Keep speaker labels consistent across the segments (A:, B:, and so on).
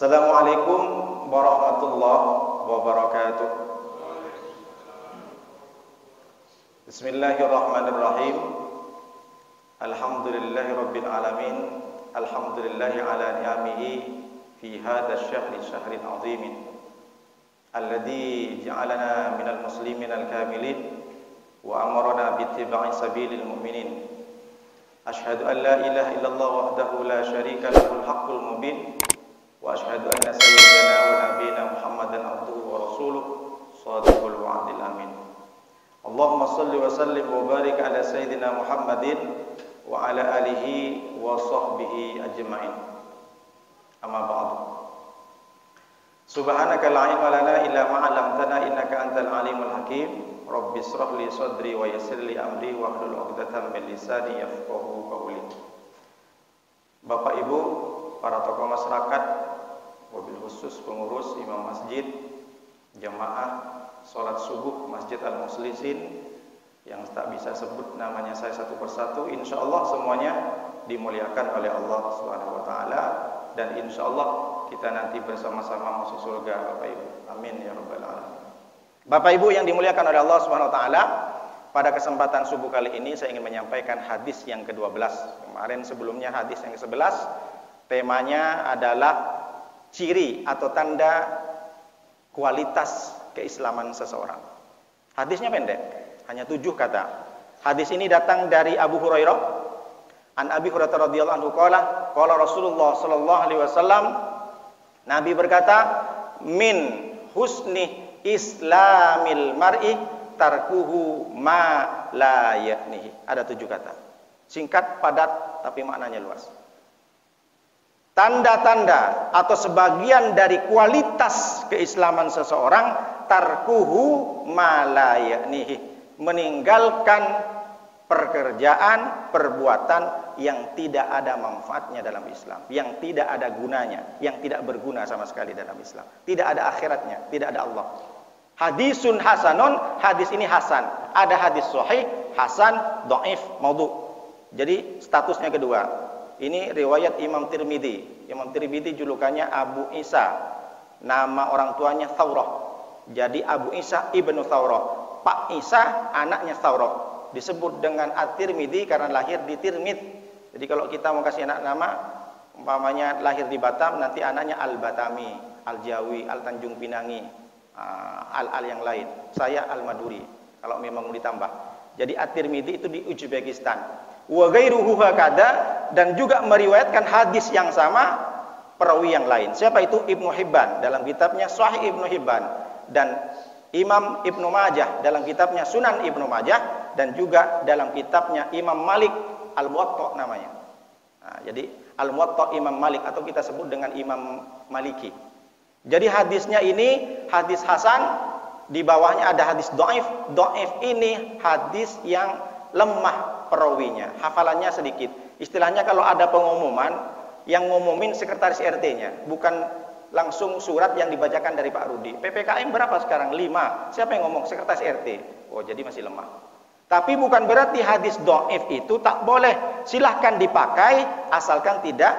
A: Assalamualaikum warahmatullahi wabarakatuh. Bismillahirrahmanirrahim. Alhamdulillahi rabbil alamin. Alhamdulillahi ala ni'amihi fi hadha syahri syahrin azimin alladhi ja'alana minal muslimin al-kamilin wa amarana bittiba'i sabilil mu'minin. Ashhadu an la ilaha illallah wahdahu la syarika lahul haqqul mubin wa ashhadu anna sayyidana wa nabiyana Muhammadan abduhu wa rasuluh shadiqul wa'dil amin. Allahumma salli wa sallim wa barik ala sayyidina Muhammadin wa ala alihi wa sahbihi ajma'in. Amma ba'du. Subhanaka la ilma lana illa ma 'allamtana innaka antal alimul hakim. Rabbi shrah li sadri wa yassir li amri wa hlul 'uqdatam min lisani yafqahu qawli. Bapak Ibu, para tokoh masyarakat, wabil khusus pengurus imam masjid, jamaah salat subuh Masjid Al-Mukhlisin yang tak bisa sebut namanya saya satu persatu, insyaallah semuanya dimuliakan oleh Allah Subhanahu wa taala, dan insyaallah kita nanti bersama-sama masuk surga Bapak Ibu. Amin ya rabbal alamin. Bapak Ibu yang dimuliakan oleh Allah Subhanahu wa taala, pada kesempatan subuh kali ini saya ingin menyampaikan hadis yang ke-12. Kemarin sebelumnya hadis yang ke-11, temanya adalah ciri atau tanda kualitas keislaman seseorang. Hadisnya pendek, hanya 7 kata. Hadis ini datang dari Abu Hurairah. An Abi Hurairah radhiyallahu anhu qala Rasulullah sallallahu alaihi wasallam, Nabi berkata, min husni islamil mar'i tarkuhu ma la ya'nihi. Ada 7 kata. Singkat, padat, tapi maknanya luas. Tanda-tanda atau sebagian dari kualitas keislaman seseorang, tarkuhu ma la ya'nihi, meninggalkan pekerjaan, perbuatan yang tidak ada manfaatnya dalam Islam, yang tidak ada gunanya, yang tidak berguna sama sekali dalam Islam, tidak ada akhiratnya, tidak ada Allah. Hadisun hasanun, hadis ini hasan. Ada hadis sahih, hasan, dhaif, maudhu. Jadi statusnya kedua. Ini riwayat Imam Tirmidzi. Imam Tirmidzi julukannya Abu Isa. Nama orang tuanya Thawrah. Jadi Abu Isa ibnu Thawrah. Pak Isa anaknya Thawrah. Disebut dengan At-Tirmidzi karena lahir di Tirmidz. Jadi kalau kita mau kasih anak nama, umpamanya lahir di Batam, nanti anaknya Al-Batami, Al-Jawi, Al-Tanjung Pinangi, Al yang lain. Saya Al-Maduri kalau memang mau ditambah. Jadi At-Tirmidzi itu di Uzbekistan. Wa ghairuhu hakada, dan juga meriwayatkan hadis yang sama perawi yang lain. Siapa itu? Ibnu Hibban dalam kitabnya Sahih Ibnu Hibban, dan Imam Ibnu Majah dalam kitabnya Sunan Ibnu Majah, dan juga dalam kitabnya Imam Malik Al-Muwatta namanya. Nah, jadi Al-Muwatta Imam Malik, atau kita sebut dengan Imam Maliki. Jadi hadisnya ini hadis hasan, di bawahnya ada hadis dhaif. Dhaif ini hadis yang lemah perawinya, hafalannya sedikit. Istilahnya kalau ada pengumuman, yang ngumumin sekretaris RT-nya, bukan langsung surat yang dibacakan dari Pak Rudi. PPKM berapa sekarang? 5. Siapa yang ngomong? Sekretaris RT. Oh, jadi masih lemah. Tapi bukan berarti hadis dhaif itu tak boleh. Silahkan dipakai asalkan tidak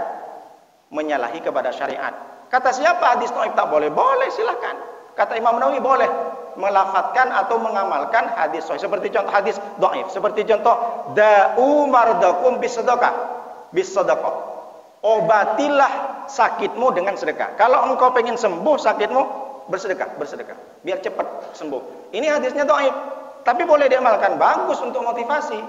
A: menyalahi kepada syariat. Kata siapa hadis dhaif tak boleh? Boleh, silahkan. Kata Imam Nawawi boleh melafadzkan atau mengamalkan hadis sahih. Seperti contoh hadis dhaif, seperti contoh da'u mardakum bisadaqah. Obatilah sakitmu dengan sedekah. Kalau engkau pengen sembuh sakitmu, bersedekah. Biar cepat sembuh. Ini hadisnya dhaif, tapi boleh diamalkan, bagus untuk motivasi.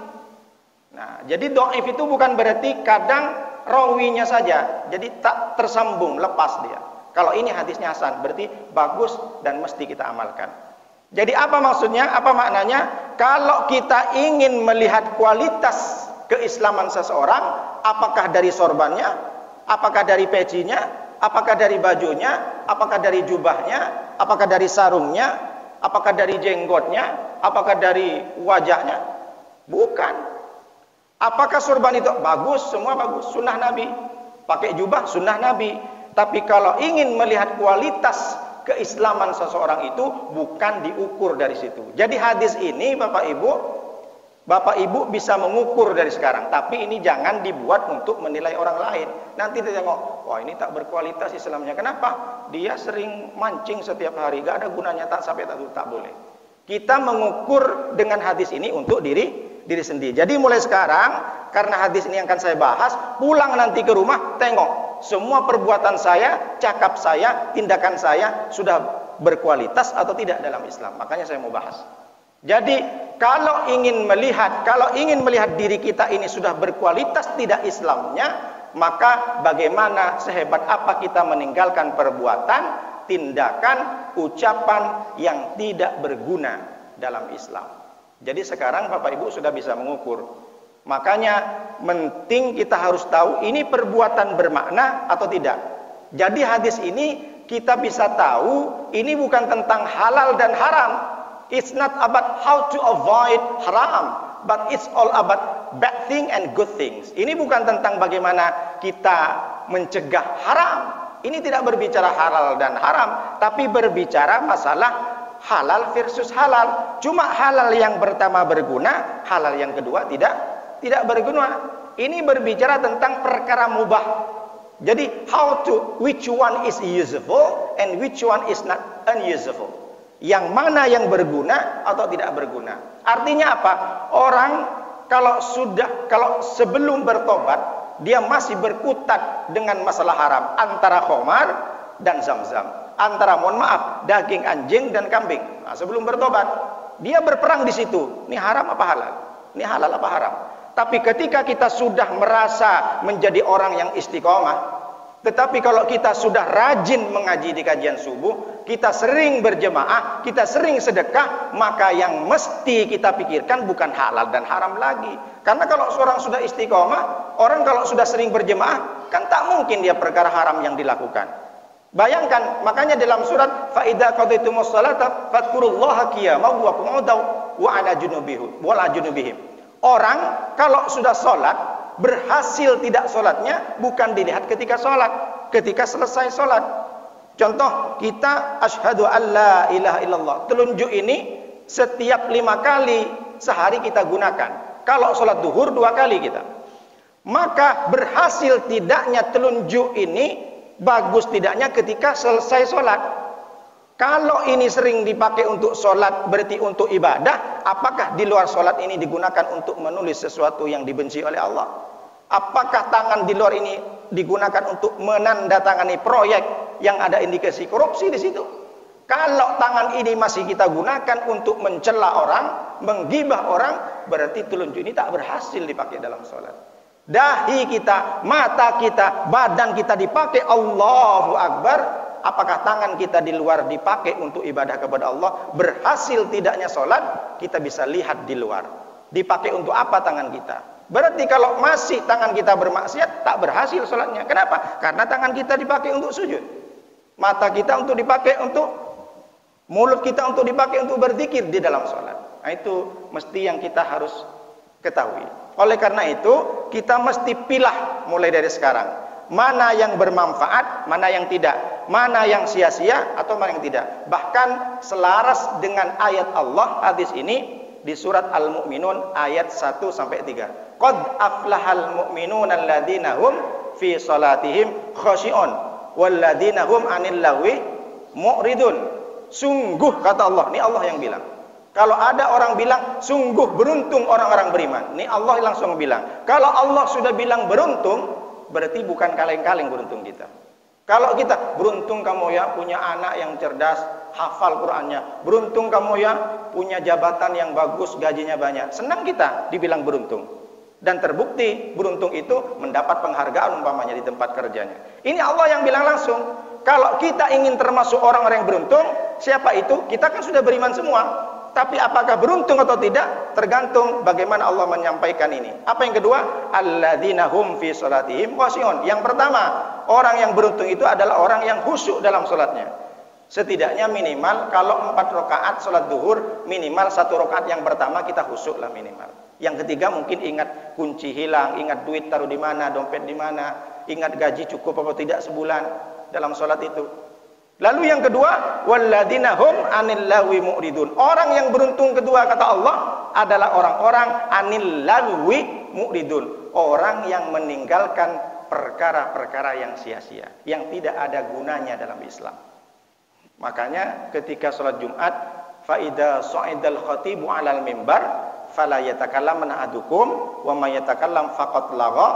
A: Nah, jadi dhaif itu bukan berarti kadang rawinya saja, jadi tak tersambung, lepas dia. Kalau ini hadisnya hasan, berarti bagus dan mesti kita amalkan. Jadi apa maksudnya? Apa maknanya? Kalau kita ingin melihat kualitas keislaman seseorang, apakah dari sorbannya, apakah dari pecinya, apakah dari bajunya, apakah dari jubahnya, apakah dari sarungnya, apakah dari jenggotnya, apakah dari wajahnya? Bukan. Apakah sorban itu bagus? Semua bagus, sunnah Nabi. Pakai jubah, sunnah Nabi. Tapi kalau ingin melihat kualitas keislaman seseorang itu, bukan diukur dari situ. Jadi hadis ini Bapak Ibu Bapak Ibu bisa mengukur dari sekarang, tapi ini jangan dibuat untuk menilai orang lain. Nanti dia tengok, wah ini tak berkualitas Islamnya. Kenapa? Dia sering mancing setiap hari, gak ada gunanya, tak sampai tak boleh. Kita mengukur dengan hadis ini untuk diri sendiri. Jadi mulai sekarang, karena hadis ini yang akan saya bahas, pulang nanti ke rumah, tengok semua perbuatan saya, cakap saya, tindakan saya sudah berkualitas atau tidak dalam Islam. Makanya saya mau bahas. Jadi kalau ingin melihat diri kita ini sudah berkualitas tidak Islamnya, maka bagaimana sehebat apa kita meninggalkan perbuatan, tindakan, ucapan yang tidak berguna dalam Islam. Jadi sekarang Bapak Ibu sudah bisa mengukur. Makanya penting kita harus tahu ini perbuatan bermakna atau tidak. Jadi hadis ini kita bisa tahu ini bukan tentang halal dan haram. It's not about how to avoid haram, but it's all about bad thing and good things. Ini bukan tentang bagaimana kita mencegah haram. Ini tidak berbicara halal dan haram, tapi berbicara masalah halal versus halal. Cuma halal yang pertama berguna, halal yang kedua tidak berguna. Ini berbicara tentang perkara mubah. Jadi which one is useful and which one is not unuseful. Yang mana yang berguna atau tidak berguna. Artinya apa? Orang kalau sebelum bertobat dia masih berkutat dengan masalah haram antara khamar dan zam-zam, antara mohon maaf daging anjing dan kambing. Nah, sebelum bertobat dia berperang di situ. Ini haram apa halal? Ini halal apa haram? Tapi ketika kita sudah merasa menjadi orang yang istiqomah, tetapi kalau kita sudah rajin mengaji di kajian subuh, kita sering berjemaah, kita sering sedekah, maka yang mesti kita pikirkan bukan halal dan haram lagi. Karena kalau seorang sudah istiqomah, orang kalau sudah sering berjemaah, kan tak mungkin dia perkara haram yang dilakukan. Bayangkan, makanya dalam surat fa idza qadaytumus salata fadhkurullaha qiyaman wa qu'udan wa ala junubihim. Orang kalau sudah sholat, berhasil tidak sholatnya bukan dilihat ketika sholat, ketika selesai sholat. Contoh, kita asyhadu an la ilaha illallah, telunjuk ini setiap 5 kali sehari kita gunakan. Kalau sholat duhur 2 kali kita. Maka berhasil tidaknya telunjuk ini, bagus tidaknya ketika selesai sholat. Kalau ini sering dipakai untuk sholat, berarti untuk ibadah. Apakah di luar sholat ini digunakan untuk menulis sesuatu yang dibenci oleh Allah? Apakah tangan di luar ini digunakan untuk menandatangani proyek yang ada indikasi korupsi di situ? Kalau tangan ini masih kita gunakan untuk mencela orang, menggibah orang, berarti telunjuk ini tak berhasil dipakai dalam sholat. Dahi kita, mata kita, badan kita dipakai Allahu Akbar. Apakah tangan kita di luar dipakai untuk ibadah kepada Allah? Berhasil tidaknya sholat, kita bisa lihat di luar. Dipakai untuk apa tangan kita? Berarti kalau masih tangan kita bermaksiat, tak berhasil sholatnya. Kenapa? Karena tangan kita dipakai untuk sujud. Mata kita untuk dipakai untuk, mulut kita untuk dipakai untuk berzikir di dalam sholat. Nah, itu mesti yang kita harus ketahui. Oleh karena itu, kita mesti pilah mulai dari sekarang. Mana yang bermanfaat, mana yang tidak, mana yang sia-sia atau mana yang tidak. Bahkan selaras dengan ayat Allah hadis ini di surat Al-Mu'minun ayat 1-3. Qad aflahal mu'minun alladzina hum fi salatihim khashi'un walladzina hum 'anil lagwi mu'ridun. Sungguh kata Allah, ini Allah yang bilang. Kalau ada orang bilang sungguh beruntung orang-orang beriman, ini Allah langsung bilang. Kalau Allah sudah bilang beruntung, berarti bukan kaleng-kaleng beruntung kita. Kalau kita beruntung kamu ya punya anak yang cerdas, hafal Qur'annya. Beruntung kamu ya punya jabatan yang bagus, gajinya banyak. Senang kita dibilang beruntung. Dan terbukti beruntung itu mendapat penghargaan umpamanya di tempat kerjanya. Ini Allah yang bilang langsung. Kalau kita ingin termasuk orang-orang yang beruntung, siapa itu? Kita kan sudah beriman semua. Tapi apakah beruntung atau tidak? Tergantung bagaimana Allah menyampaikan ini. Apa yang kedua? Alladzina hum fi salatihim khashi'un. Yang pertama, orang yang beruntung itu adalah orang yang khusyuk dalam salatnya. Setidaknya minimal kalau 4 rakaat salat zuhur, minimal 1 rakaat yang pertama kita khusyuk lah minimal. Yang ketiga mungkin ingat kunci hilang, ingat duit taruh di mana, dompet di mana, ingat gaji cukup atau tidak sebulan dalam salat itu. Lalu yang kedua, walladzina hum 'anil lagwi mu'ridun. Orang yang beruntung kedua kata Allah, adalah orang-orang anil lagwi mu'ridun, orang yang meninggalkan perkara-perkara yang sia-sia, yang tidak ada gunanya dalam Islam. Makanya ketika sholat Jumat, fa idza sa'idal khatibu 'alal mimbar fala yatakallam ahadukum wa may yatakallam faqad lagha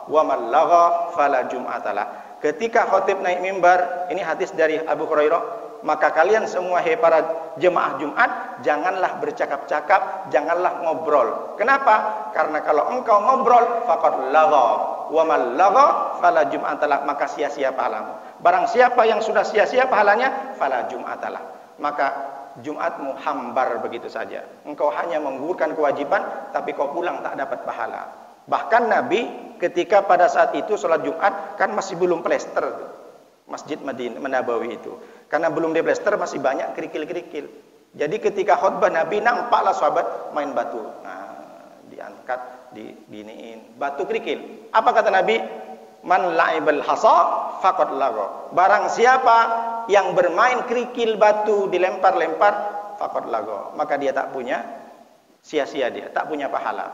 A: wa man lagha fala jum'atalah. Ketika khatib naik mimbar, ini hadis dari Abu Hurairah, maka kalian semua hai para jemaah Jumat, janganlah bercakap-cakap, janganlah ngobrol. Kenapa? Karena kalau engkau ngobrol faqad lagha wa man lagha fala jum'atalah, maka sia-sia pahalamu. Barang siapa yang sudah sia-sia pahalanya, fala jum'atalah, maka Jumatmu hambar begitu saja. Engkau hanya menggugurkan kewajiban, tapi kau pulang tak dapat pahala. Bahkan Nabi ketika pada saat itu sholat Jumat, kan masih belum plester Masjid Madinah Nabawi itu. Karena belum diplester, masih banyak kerikil-kerikil. Jadi ketika khutbah Nabi, nampaklah sahabat main batu. Nah, diangkat, diginiin, batu kerikil. Apa kata Nabi? Man la'ibal hasa faqad lagha. Barang siapa yang bermain kerikil batu dilempar-lempar, faqad lagha, maka dia tak punya, sia-sia dia, tak punya pahala.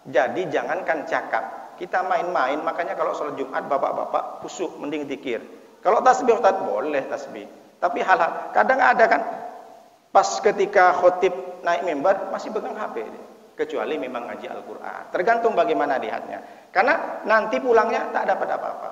A: Jadi jangankan cakap, kita main-main. Makanya kalau sholat Jumat bapak-bapak kusuk, mending zikir. Kalau tasbih Ustaz, boleh tasbih. Tapi hal-hal kadang ada kan, pas ketika khotib naik mimbar masih pegang HP dia. Kecuali memang ngaji Al-Quran. Tergantung bagaimana lihatnya. Karena nanti pulangnya tak dapat apa-apa.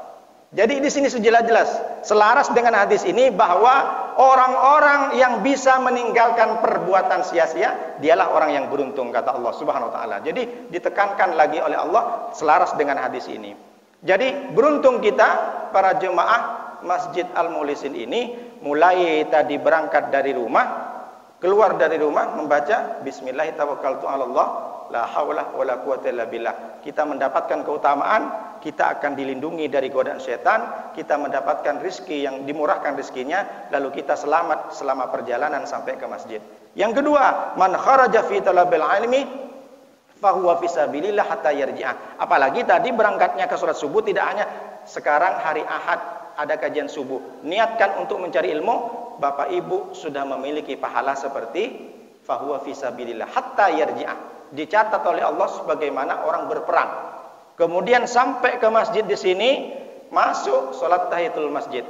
A: Jadi di sini sejelas-jelas selaras dengan hadis ini bahwa orang-orang yang bisa meninggalkan perbuatan sia-sia, dialah orang yang beruntung, kata Allah Subhanahu wa taala. Jadi ditekankan lagi oleh Allah selaras dengan hadis ini. Jadi beruntung kita para jemaah Masjid Al-Mulisin ini, mulai tadi berangkat dari rumah, keluar dari rumah membaca Bismillahirrahmanirrahim, la haula wala quwwata illa billah. Kita mendapatkan keutamaan, kita akan dilindungi dari godaan setan, kita mendapatkan rizki yang dimurahkan rizkinya, lalu kita selamat selama perjalanan sampai ke masjid. Yang kedua, man kharaja fi talabil ilmi fahuwa fi sabilillah hatta yarji'ah. Apalagi tadi berangkatnya ke sholat subuh, tidak hanya sekarang hari Ahad ada kajian subuh, niatkan untuk mencari ilmu, Bapak Ibu sudah memiliki pahala seperti fahuwa fi sabilillah hatta yarji'ah. Dicatat oleh Allah sebagaimana orang berperang. Kemudian sampai ke masjid di sini, masuk salat tahiyatul masjid.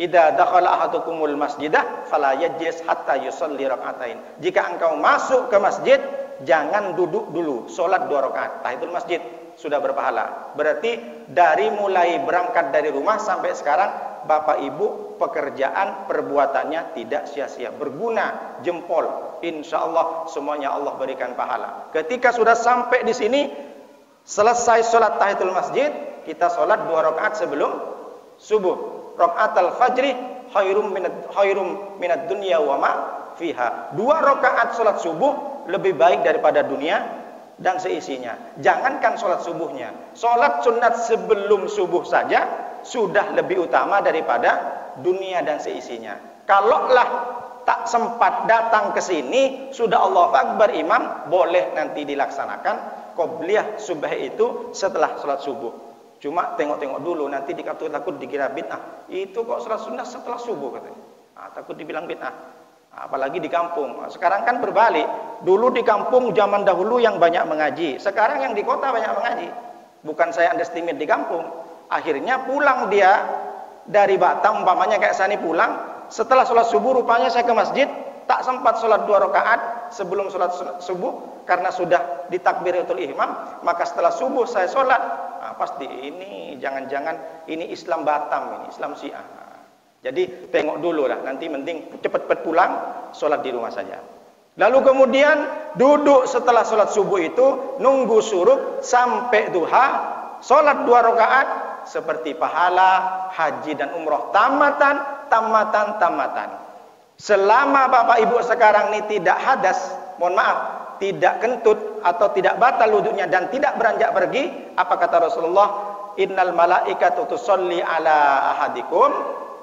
A: Idza dakhala ahadukumul masjidah fala yajlis hatta yusalli rak'atain. Jika engkau masuk ke masjid, jangan duduk dulu, salat 2 rakaat tahiyatul masjid, sudah berpahala. Berarti dari mulai berangkat dari rumah sampai sekarang, Bapak Ibu pekerjaan perbuatannya tidak sia-sia, berguna jempol. Insya Allah semuanya Allah berikan pahala. Ketika sudah sampai di sini, selesai sholat tahiyatul masjid, kita sholat 2 rakaat sebelum subuh. Rakaat al-fajri khairum minad dunya wa ma fiha. 2 rakaat sholat subuh lebih baik daripada dunia dan seisinya. Jangankan sholat subuhnya, sholat sunat sebelum subuh saja sudah lebih utama daripada dunia dan seisinya. Kalaulah tak sempat datang ke sini, sudah Allahu Akbar imam, boleh nanti dilaksanakan qobliyah subuh itu setelah sholat subuh. Cuma tengok-tengok dulu, nanti takut dikira bid'ah. Itu kok sholat sunnah setelah subuh katanya. Takut dibilang bid'ah. Apalagi di kampung. Sekarang kan berbalik. Dulu di kampung zaman dahulu yang banyak mengaji, sekarang yang di kota banyak mengaji. Bukan saya underestimate di kampung. Akhirnya pulang dia dari Batam, umpamanya kayak saya ini pulang, setelah sholat subuh rupanya saya ke masjid, tak sempat sholat 2 rakaat sebelum sholat subuh, karena sudah ditakbiratul ihram, maka setelah subuh saya sholat. Pasti ini, jangan-jangan ini Islam Batam, ini Islam Syiah. Jadi tengok dulu lah, nanti mending cepat-cepat pulang, sholat di rumah saja. Lalu kemudian duduk setelah sholat subuh itu, nunggu syuruk sampai duha, sholat 2 rakaat, seperti pahala haji dan umroh tamatan. Selama Bapak Ibu sekarang ini tidak hadas, mohon maaf, tidak kentut atau tidak batal wudhunya dan tidak beranjak pergi, apa kata Rasulullah? Innal malaikatu tusolli ala ahadikum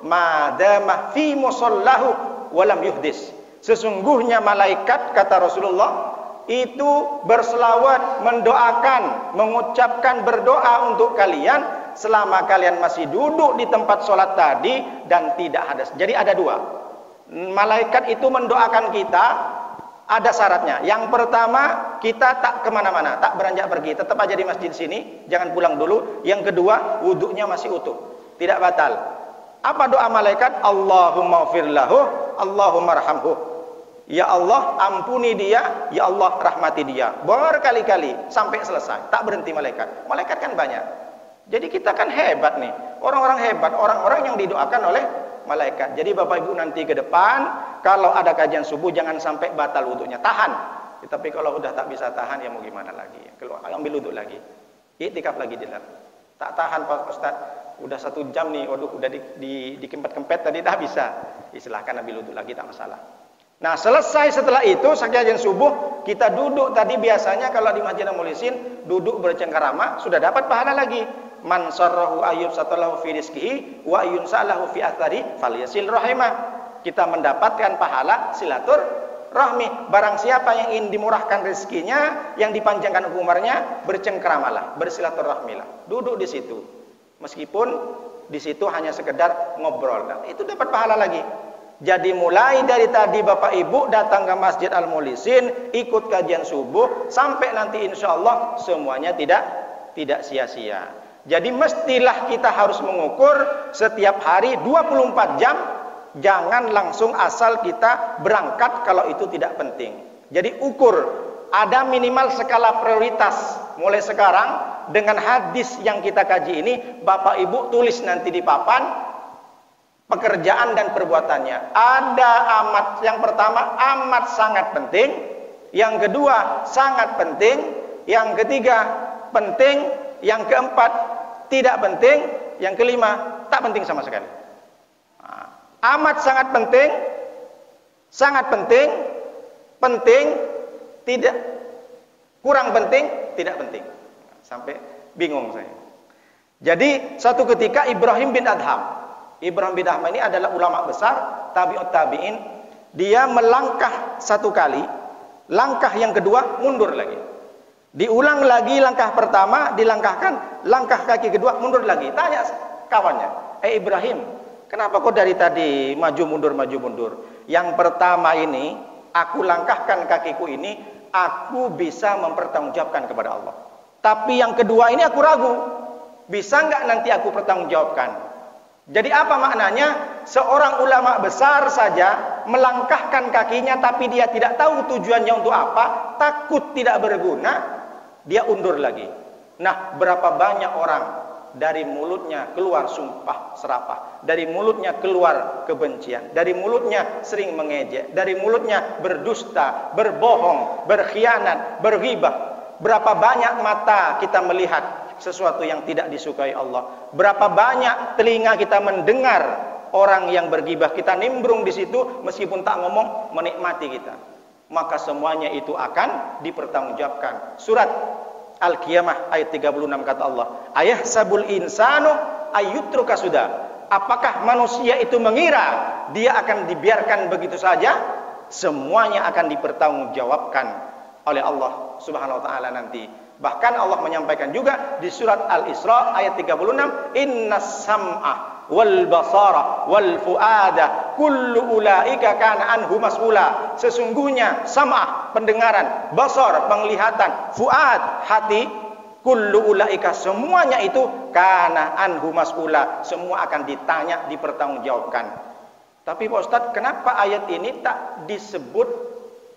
A: madama fi musallahu walam yuhdis. Sesungguhnya malaikat, kata Rasulullah, itu berselawat, mendoakan, mengucapkan berdoa untuk kalian selama kalian masih duduk di tempat sholat tadi dan tidak hadas. Jadi ada 2. Malaikat itu mendoakan kita Ada syaratnya. Yang pertama, kita tak kemana-mana, tak beranjak pergi, tetap aja di masjid sini, jangan pulang dulu. Yang kedua, wudhunya masih utuh, tidak batal. Apa doa malaikat? Allahumma firlahu, Allahumma rahamhu. Ya Allah, ampuni dia, ya Allah, rahmati dia. Berkali-kali sampai selesai, tak berhenti malaikat. Malaikat kan banyak. Jadi kita kan hebat nih. Orang-orang hebat, orang-orang yang didoakan oleh malaikat. Jadi Bapak Ibu nanti ke depan kalau ada kajian subuh jangan sampai batal wudhunya, tahan. Tapi kalau udah tak bisa tahan ya mau gimana lagi? Keluar, ambil wudhu lagi, iktikaf lagi di dalam. Tak tahan Pak Ustaz, udah 1 jam nih, waduh udah dikempet-kempet tadi dah bisa. Silahkan ambil wudhu lagi, tak masalah. Nah selesai setelah itu kajian subuh kita duduk tadi biasanya kalau di Masjid Al-Mulisin duduk bercengkarama sudah dapat pahala lagi. Man sarrahu ayyub satallahu fi rizqihi wa yunsalahu fi athari falyasil rahimah. Kita mendapatkan pahala silaturahmi. Barang siapa yang ingin dimurahkan rezekinya, yang dipanjangkan umurnya, bercengkeramalah, bersilaturahmilah. Duduk di situ. Meskipun di situ hanya sekedar ngobrol. Nah, itu dapat pahala lagi. Jadi mulai dari tadi Bapak Ibu datang ke Masjid Al-Mulisin, ikut kajian subuh sampai nanti insya Allah semuanya tidak sia-sia. Jadi mestilah kita harus mengukur setiap hari 24 jam. Jangan langsung asal kita berangkat kalau itu tidak penting. Jadi ukur, ada minimal skala prioritas. Mulai sekarang dengan hadis yang kita kaji ini, Bapak Ibu tulis nanti di papan pekerjaan dan perbuatannya. Ada yang pertama amat sangat penting, yang kedua sangat penting, yang ketiga penting, yang keempat tidak penting, yang kelima tak penting sama sekali. Amat sangat penting, penting, tidak, kurang penting, tidak penting. Sampai bingung saya. Jadi satu ketika Ibrahim bin Adham ini adalah ulama besar, tabi'ut tabi'in. Dia melangkah 1 kali, langkah yang kedua mundur lagi. Diulang lagi langkah pertama, dilangkahkan, langkah kaki kedua, mundur lagi. Tanya kawannya, Ibrahim, kenapa kok dari tadi maju mundur? Yang pertama ini, aku langkahkan kakiku ini, aku bisa mempertanggungjawabkan kepada Allah. Tapi yang kedua ini aku ragu, bisa nggak nanti aku pertanggungjawabkan? Jadi apa maknanya? Seorang ulama besar saja melangkahkan kakinya tapi dia tidak tahu tujuannya untuk apa, takut tidak berguna, dia undur lagi. Nah, berapa banyak orang dari mulutnya keluar sumpah serapah, dari mulutnya keluar kebencian, dari mulutnya sering mengejek, dari mulutnya berdusta, berbohong, berkhianat, berghibah. Berapa banyak mata kita melihat sesuatu yang tidak disukai Allah. Berapa banyak telinga kita mendengar orang yang bergibah, kita nimbrung di situ meskipun tak ngomong, menikmati kita. Maka semuanya itu akan dipertanggungjawabkan. Surat Al-Qiyamah ayat 36 kata Allah, ayahsabul insanu ayyutruka sudah. Apakah manusia itu mengira dia akan dibiarkan begitu saja? Semuanya akan dipertanggungjawabkan oleh Allah Subhanahu wa taala nanti. Bahkan Allah menyampaikan juga di surat Al-Isra ayat 36, innas sam'a wal basara wal fuada kullu ulaika kana anhu mas'ula. Sesungguhnya sam'ah pendengaran, basar penglihatan, fuad hati, kullu ulaika semuanya itu kana anhu mas'ula, semua akan ditanya, dipertanggungjawabkan. Tapi Pak Ustadz, kenapa ayat ini tak disebut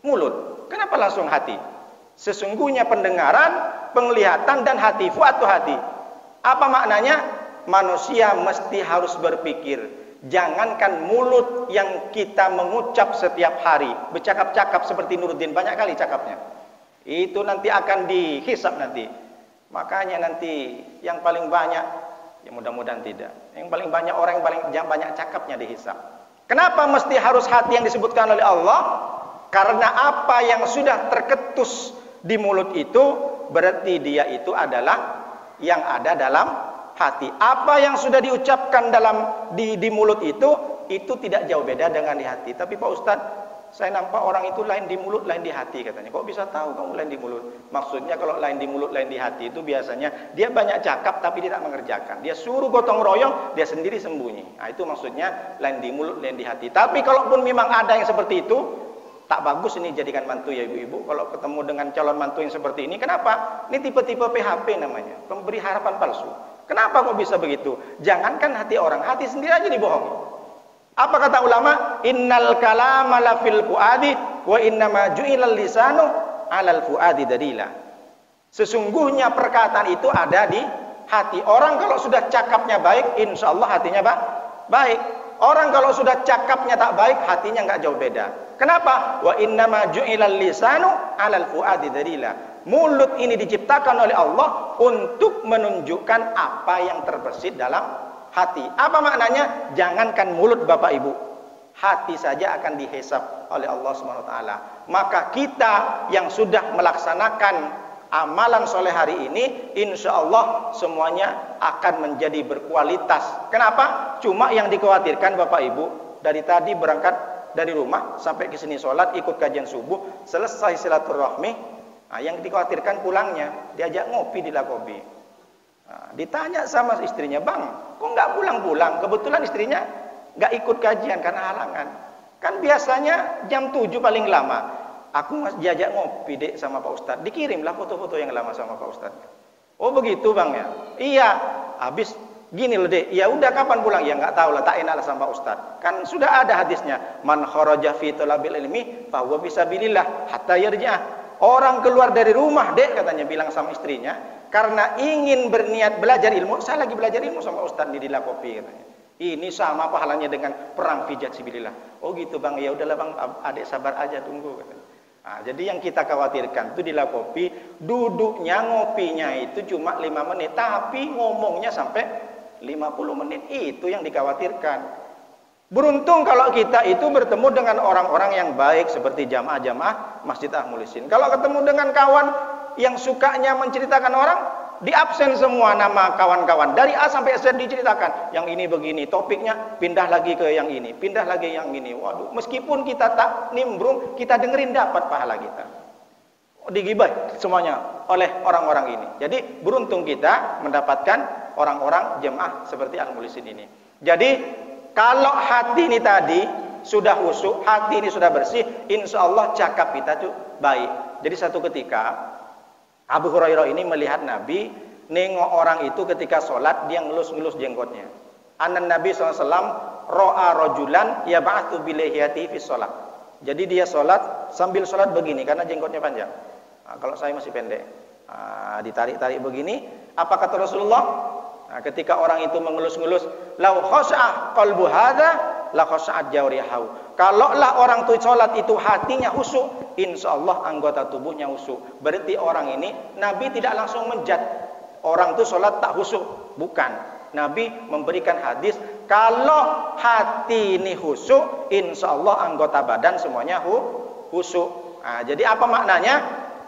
A: mulut? Kenapa langsung hati? Sesungguhnya pendengaran, penglihatan dan hati, fuad itu hati. Apa maknanya? Manusia mesti harus berpikir. Jangankan mulut yang kita mengucap setiap hari, bercakap-cakap seperti Nuruddin, banyak kali cakapnya. Itu nanti akan dihisap nanti. Makanya nanti yang paling banyak, ya mudah-mudahan tidak, yang paling banyak orang yang banyak cakapnya dihisap. Kenapa mesti harus hati yang disebutkan oleh Allah? Karena apa yang sudah terketus di mulut itu berarti dia itu adalah yang ada dalam hati. Apa yang sudah diucapkan di mulut itu tidak jauh beda dengan di hati. Tapi Pak Ustadz, saya nampak orang itu lain di mulut, lain di hati katanya. Kok bisa tahu kamu lain di mulut? Maksudnya kalau lain di mulut, lain di hati itu biasanya dia banyak cakap tapi tidak mengerjakan. Dia suruh gotong royong, dia sendiri sembunyi. Nah, itu maksudnya lain di mulut, lain di hati. Tapi kalaupun memang ada yang seperti itu, tak bagus ini jadikan mantu ya ibu-ibu. Kalau ketemu dengan calon mantu yang seperti ini, kenapa? Ini tipe-tipe PHP namanya, pemberi harapan palsu. Kenapa kok bisa begitu? Jangankan hati orang, hati sendiri aja dibohongi. Apa kata ulama? Innal kalama la fil fuadi wa innama ju'ilal lisanu 'alal fuadi dalila. Sesungguhnya perkataan itu ada di hati. Orang kalau sudah cakapnya baik, insya Allah hatinya baik. Orang kalau sudah cakapnya tak baik, hatinya nggak jauh beda. Kenapa? Wa innama ju'ilal lisanu 'alal fuadi dalila. Mulut ini diciptakan oleh Allah untuk menunjukkan apa yang terbesit dalam hati. Apa maknanya? Jangankan mulut Bapak Ibu, hati saja akan dihisab oleh Allah SWT. Maka kita yang sudah melaksanakan amalan soleh hari ini, insya Allah semuanya akan menjadi berkualitas. Kenapa? Cuma yang dikhawatirkan Bapak Ibu, dari tadi berangkat dari rumah sampai ke sini sholat, ikut kajian subuh, selesai silaturahmi. Nah, yang dikhawatirkan pulangnya, diajak ngopi di Lakobi. Nah, ditanya sama istrinya, bang, kok nggak pulang-pulang? Kebetulan istrinya nggak ikut kajian karena halangan. Kan biasanya jam 7 paling lama. Aku diajak ngopi dek sama Pak Ustadz. Dikirimlah foto-foto yang lama sama Pak Ustadz. Oh begitu bang ya? Iya. Habis gini loh dek. Ya udah kapan pulang? Ya nggak tahu lah. Tak enak lah sama Pak Ustadz. Kan sudah ada hadisnya. Man kharaja fi talabil ilmi fa huwa fisabilillah hatta yarji'ah. Orang keluar dari rumah dek katanya bilang sama istrinya karena ingin berniat belajar ilmu. Saya lagi belajar ilmu sama Ustadz di Lakopi katanya. Ini sama pahalanya dengan perang fi sabilillah. Oh gitu bang. Ya udahlah bang, adik sabar aja tunggu katanya. Nah, jadi yang kita khawatirkan itu di Lakopi, duduknya ngopinya itu cuma 5 menit, tapi ngomongnya sampai 50 menit. Itu yang dikhawatirkan. Beruntung kalau kita itu bertemu dengan orang-orang yang baik seperti jamaah-jamaah Masjid Ahmulisin. Kalau ketemu dengan kawan yang sukanya menceritakan orang, di absen semua nama kawan-kawan. Dari A sampai Z diceritakan. Yang ini begini, topiknya pindah lagi ke yang ini, pindah lagi yang ini. Waduh, meskipun kita tak nimbrung, kita dengerin dapat pahala kita. Digibah semuanya oleh orang-orang ini. Jadi beruntung kita mendapatkan orang-orang jemaah seperti Al-Mulisin ini. Jadi kalau hati ini tadi sudah khusyuk, hati ini sudah bersih, insya Allah cakap kita tuh baik. Jadi satu ketika Abu Hurairah ini melihat Nabi nengok orang itu ketika sholat, dia ngelus-ngelus jenggotnya. Anan Nabi SAW ro'a rojulan yab'athu bilihiyati fi sholat. Jadi dia sholat sambil sholat begini karena jenggotnya panjang. Nah, kalau saya masih pendek, ditarik-tarik begini. Apa kata Rasulullah? Nah, ketika orang itu mengelus-ngelus, lau khasha'ah qalbu hadza la khasha'at jawrihahu. Kalaulah orang itu salat itu hatinya khusyuk, insyaallah anggota tubuhnya khusyuk. Berarti orang ini Nabi tidak langsung menjat orang itu salat tak khusyuk, bukan. Nabi memberikan hadis kalau hati ini khusyuk, insyaallah anggota badan semuanya khusyuk. Nah, jadi apa maknanya?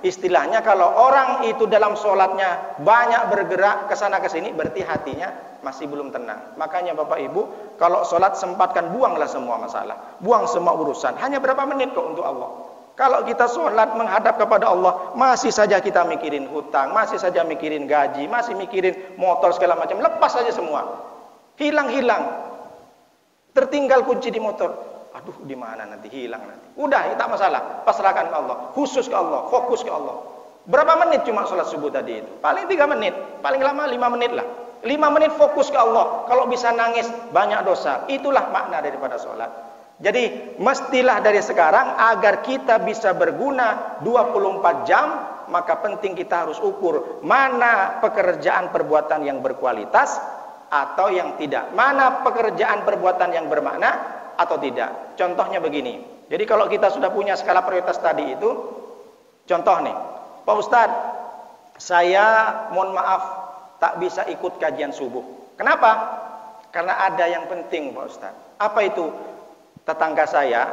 A: Istilahnya kalau orang itu dalam sholatnya banyak bergerak ke sana ke sini, berarti hatinya masih belum tenang. Makanya Bapak Ibu, kalau sholat sempatkan, buanglah semua masalah, buang semua urusan. Hanya berapa menit kok untuk Allah. Kalau kita sholat menghadap kepada Allah, masih saja kita mikirin hutang, masih saja mikirin gaji, masih mikirin motor segala macam, lepas saja semua. Hilang-hilang. Tertinggal kunci di motor. Aduh, di mana nanti hilang nanti. Udah, tak masalah. Pasrahkan ke Allah, khusus ke Allah, fokus ke Allah. Berapa menit cuma sholat subuh tadi itu? Paling 3 menit, paling lama 5 menit lah. 5 menit fokus ke Allah. Kalau bisa nangis, banyak dosa. Itulah makna daripada sholat. Jadi, mestilah dari sekarang agar kita bisa berguna 24 jam, maka penting kita harus ukur mana pekerjaan perbuatan yang berkualitas atau yang tidak. Mana pekerjaan perbuatan yang bermakna atau tidak. Contohnya begini. Jadi kalau kita sudah punya skala prioritas tadi itu, contoh nih, Pak Ustadz, saya mohon maaf tak bisa ikut kajian subuh. Kenapa? Karena ada yang penting Pak Ustadz. Apa itu? Tetangga saya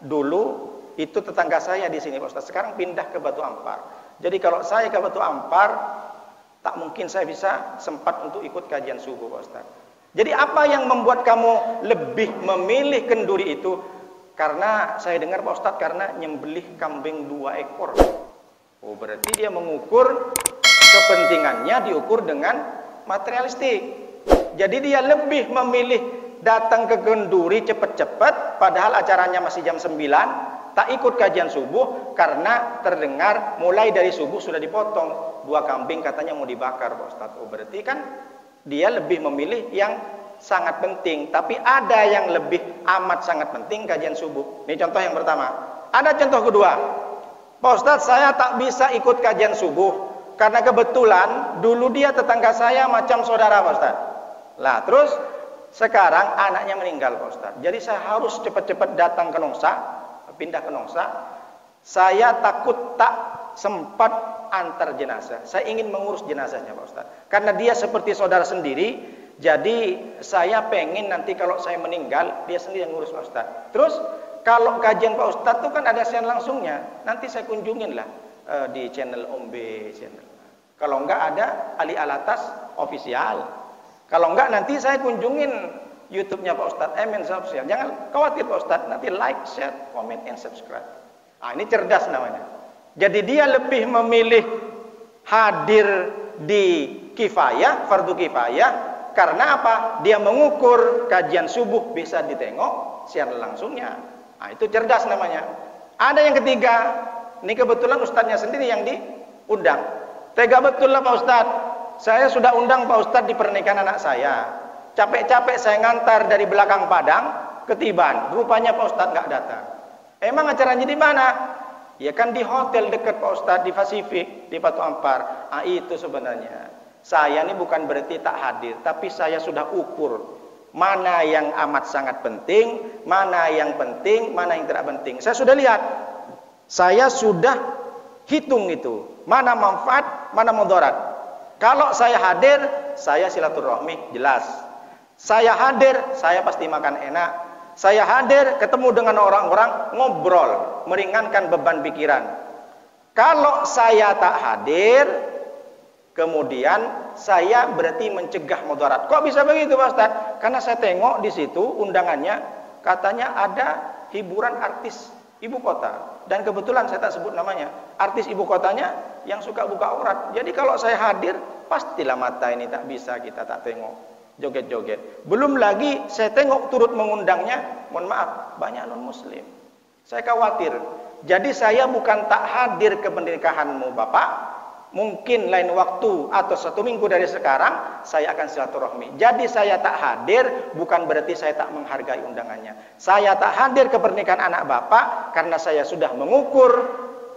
A: dulu itu tetangga saya di sini Pak Ustadz. Sekarang pindah ke Batu Ampar. Jadi kalau saya ke Batu Ampar, tak mungkin saya bisa sempat untuk ikut kajian subuh Pak Ustadz. Jadi apa yang membuat kamu lebih memilih kenduri itu? Karena saya dengar Pak Ustadz, karena nyembelih kambing 2 ekor. Oh, berarti dia mengukur kepentingannya diukur dengan materialistik. Jadi dia lebih memilih datang ke kenduri cepat-cepat, padahal acaranya masih jam 9, tak ikut kajian subuh karena terdengar mulai dari subuh sudah dipotong 2 kambing katanya mau dibakar Pak Ustadz. Oh berarti kan dia lebih memilih yang sangat penting, tapi ada yang lebih amat sangat penting kajian subuh. Ini contoh yang pertama. Ada contoh kedua. Pak Ustadz, saya tak bisa ikut kajian subuh karena kebetulan dulu dia tetangga saya macam saudara Pak Ustadz. Lah terus sekarang anaknya meninggal Pak Ustadz. Jadi saya harus cepat-cepat datang ke Nongsa, pindah ke Nongsa. Saya takut tak sempat antar jenazah. Saya ingin mengurus jenazahnya Pak Ustadz. Karena dia seperti saudara sendiri, jadi saya pengen nanti kalau saya meninggal, dia sendiri yang ngurus Pak Ustadz. Terus kalau kajian Pak Ustadz itu kan ada siaran langsungnya. Nanti saya kunjungin lah di channel Ombe channel. Kalau enggak ada Ali Alatas official. Kalau enggak nanti saya kunjungin YouTube-nya Pak Ustadz MN Official. Jangan khawatir Pak Ustadz, nanti like, share, comment, and subscribe. Nah, ini cerdas namanya. Jadi dia lebih memilih hadir di kifayah, fardu kifayah. Karena apa? Dia mengukur kajian subuh bisa ditengok siaran langsungnya. Nah, itu cerdas namanya. Ada yang ketiga, ini kebetulan Ustadznya sendiri yang diundang. Tega betul lah Pak Ustadz. Saya sudah undang Pak Ustadz di pernikahan anak saya. Capek-capek saya ngantar dari belakang Padang ke Tiban. Rupanya Pak Ustadz nggak datang. Emang acaranya di mana? Ya kan di hotel dekat Pak Ustadz di Pasifik, di Batu Ampar. Ah itu sebenarnya. Saya ini bukan berarti tak hadir, tapi saya sudah ukur mana yang amat sangat penting, mana yang penting, mana yang tidak penting. Saya sudah lihat. Saya sudah hitung itu. Mana manfaat, mana mudarat. Kalau saya hadir, saya silaturahmi jelas. Saya hadir, saya pasti makan enak. Saya hadir, ketemu dengan orang-orang, ngobrol, meringankan beban pikiran. Kalau saya tak hadir, kemudian saya berarti mencegah mudarat. Kok bisa begitu Pak Ustadz? Karena saya tengok di situ undangannya, katanya ada hiburan artis ibu kota. Dan kebetulan saya tak sebut namanya. Artis ibu kotanya yang suka buka aurat. Jadi kalau saya hadir, pastilah mata ini tak bisa kita tak tengok. Joget-joget. Belum lagi saya tengok turut mengundangnya, mohon maaf, banyak non-muslim. Saya khawatir. Jadi saya bukan tak hadir ke pernikahanmu Bapak. Mungkin lain waktu atau 1 minggu dari sekarang saya akan silaturahmi. Jadi saya tak hadir bukan berarti saya tak menghargai undangannya. Saya tak hadir ke pernikahan anak Bapak karena saya sudah mengukur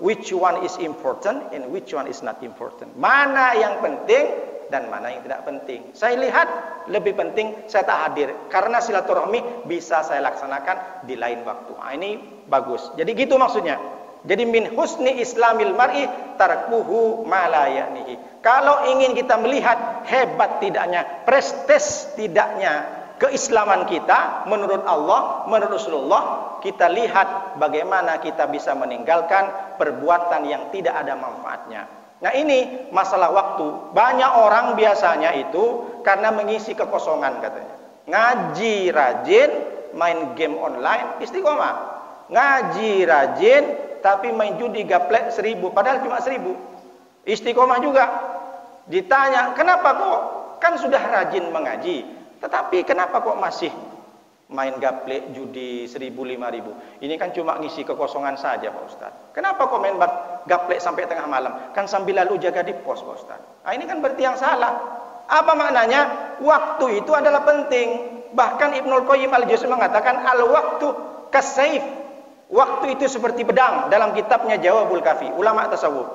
A: which one is important and which one is not important. Mana yang penting dan mana yang tidak penting. Saya lihat lebih penting saya tak hadir karena silaturahmi bisa saya laksanakan di lain waktu. Nah, ini bagus. Jadi gitu maksudnya. Jadi min husni islamil mar'i tarkuhu ma la ya'nihi. Kalau ingin kita melihat hebat tidaknya, prestis tidaknya keislaman kita menurut Allah, menurut Rasulullah, kita lihat bagaimana kita bisa meninggalkan perbuatan yang tidak ada manfaatnya. Nah ini masalah waktu. Banyak orang biasanya itu karena mengisi kekosongan katanya. Ngaji rajin, main game online, istiqomah. Ngaji rajin, tapi main judi gaplek 1000, padahal cuma 1000. Istiqomah juga. Ditanya, kenapa kok? Kan sudah rajin mengaji. Tetapi kenapa kok masih main gaplek judi 1000, 5000? Ini kan cuma ngisi kekosongan saja Pak Ustadz. Kenapa kok main gaplek sampai tengah malam? Kan sambil lalu jaga di pos Pak Ustadz. Nah, ini kan berarti yang salah. Apa maknanya? Waktu itu adalah penting. Bahkan Ibnul Qayyim al-Jauzi mengatakan al-waktu kasayf. Waktu itu seperti pedang dalam kitabnya Jawabul Kafi, ulama tasawuf.